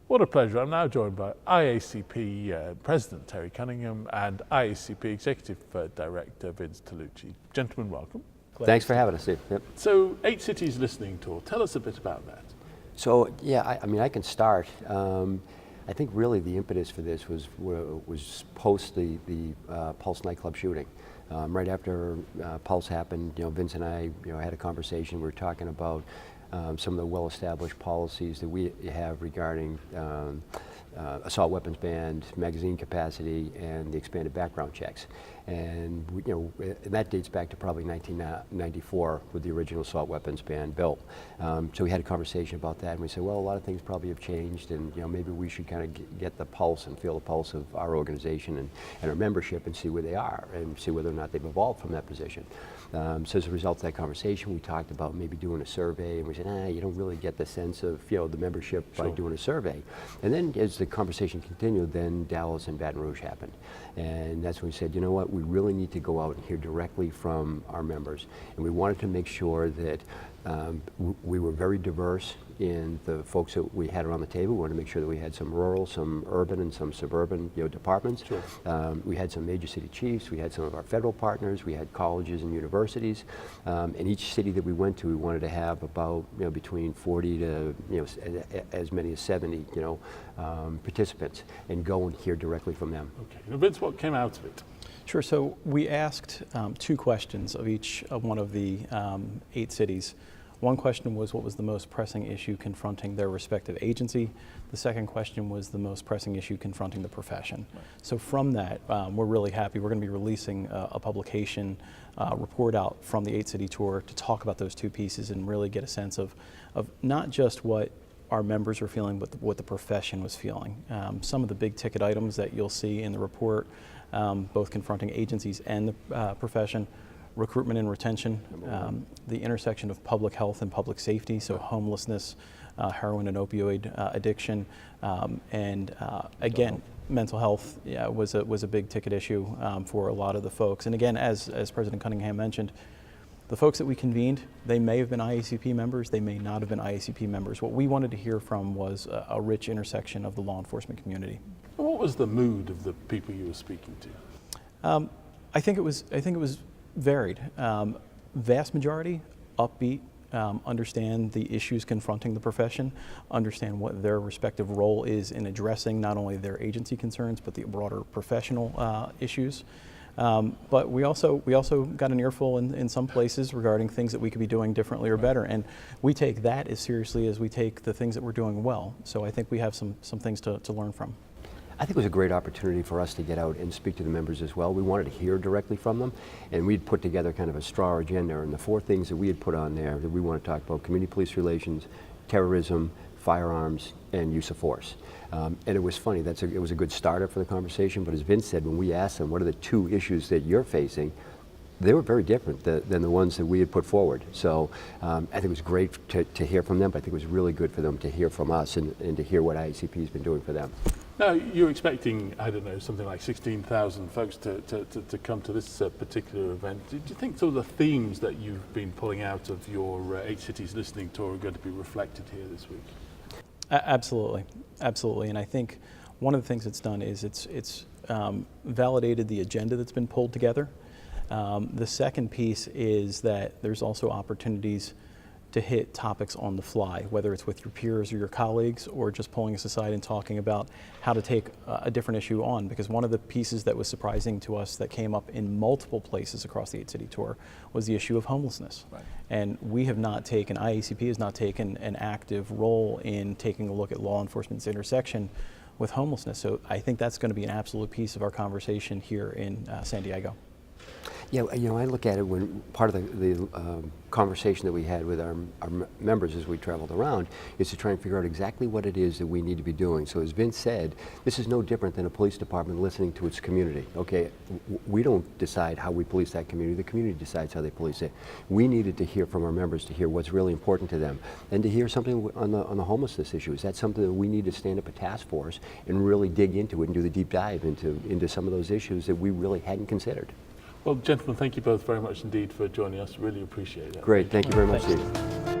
What a pleasure. I'm now joined by IACP President Terry Cunningham and IACP Executive Director Vince Talucci. Gentlemen, welcome. Thanks for having us, Steve. Yep. So, 8 Cities Listening Tour, tell us a bit about that. So, yeah, I mean, I can start. I think really the impetus for this was post the Pulse nightclub shooting. Right after Pulse happened, Vince and I, had a conversation. We were talking about some of the well-established policies that we have regarding assault weapons ban, magazine capacity, and the expanded background checks. And and that dates back to probably 1994 with the original assault weapons ban bill. So we had a conversation about that, and we said, well, a lot of things probably have changed, and maybe we should kind of get the pulse and feel the pulse of our organization and our membership and see where they are and see whether or not they've evolved from that position. So as a result of that conversation, we talked about maybe doing a survey, and we said, you don't really get the sense of the membership by doing a survey. And then as the conversation continued, then Dallas and Baton Rouge happened. And that's when we said, you know what, we really need to go out and hear directly from our members. And we wanted to make sure that we were very diverse in the folks that we had around the table. We wanted to make sure that we had some rural, some urban, and some suburban departments. Sure. We had some major city chiefs. We had some of our federal partners. We had colleges and universities. In each city that we went to, we wanted to have about between 40 to as many as 70 participants, and go and hear directly from them. Okay. Now, Vince, what came out of it? Sure. So we asked 2 questions of each of one of the 8 cities. One question was, what was the most pressing issue confronting their respective agency? The second question was the most pressing issue confronting the profession. Right. So from that, we're really happy. We're going to be releasing a publication report out from the 8-city tour to talk about those 2 pieces and really get a sense of not just what our members are feeling, but what the profession was feeling. Some of the big ticket items that you'll see in the report, both confronting agencies and the profession: recruitment and retention, the intersection of public health and public safety, so homelessness, heroin and opioid addiction, and again, mental health was a big ticket issue for a lot of the folks. And again, as President Cunningham mentioned, the folks that we convened, they may have been IACP members, they may not have been IACP members. What we wanted to hear from was a rich intersection of the law enforcement community. What was the mood of the people you were speaking to? I think it was varied. Vast majority upbeat, understand the issues confronting the profession, understand what their respective role is in addressing not only their agency concerns but the broader professional issues. But we also got an earful in some places regarding things that we could be doing differently or better, and we take that as seriously as we take the things that we're doing well. So I think we have some things to learn from. I think it was a great opportunity for us to get out and speak to the members as well. We wanted to hear directly from them, and we'd put together kind of a straw agenda, and the 4 things that we had put on there that we want to talk about: community police relations, terrorism, firearms, and use of force. And it was funny, it was a good starter for the conversation, but as Vince said, when we asked them, what are the 2 issues that you're facing, they were very different than the ones that we had put forward. So I think it was great to hear from them, but I think it was really good for them to hear from us and to hear what IACP has been doing for them. Now, you're expecting, I don't know, something like 16,000 folks to come to this particular event. Do you think some of the themes that you've been pulling out of your 8 Cities Listening Tour are going to be reflected here this week? Absolutely, absolutely. And I think one of the things it's done is it's validated the agenda that's been pulled together. The second piece is that there's also opportunities to hit topics on the fly, whether it's with your peers or your colleagues, or just pulling us aside and talking about how to take a different issue on. Because one of the pieces that was surprising to us that came up in multiple places across the 8-city tour was the issue of homelessness. Right. And we have not taken, IACP has not taken an active role in taking a look at law enforcement's intersection with homelessness. So I think that's going to be an absolute piece of our conversation here in San Diego. Yeah, I look at it when part of the conversation that we had with our members as we traveled around is to try and figure out exactly what it is that we need to be doing. So as Vince said, this is no different than a police department listening to its community. Okay, we don't decide how we police that community. The community decides how they police it. We needed to hear from our members to hear what's really important to them, and to hear something on the homelessness issue. Is that something that we need to stand up a task force and really dig into it and do the deep dive into some of those issues that we really hadn't considered? Well, gentlemen, thank you both very much indeed for joining us. Really appreciate it. Great. Thank you very much, Steve.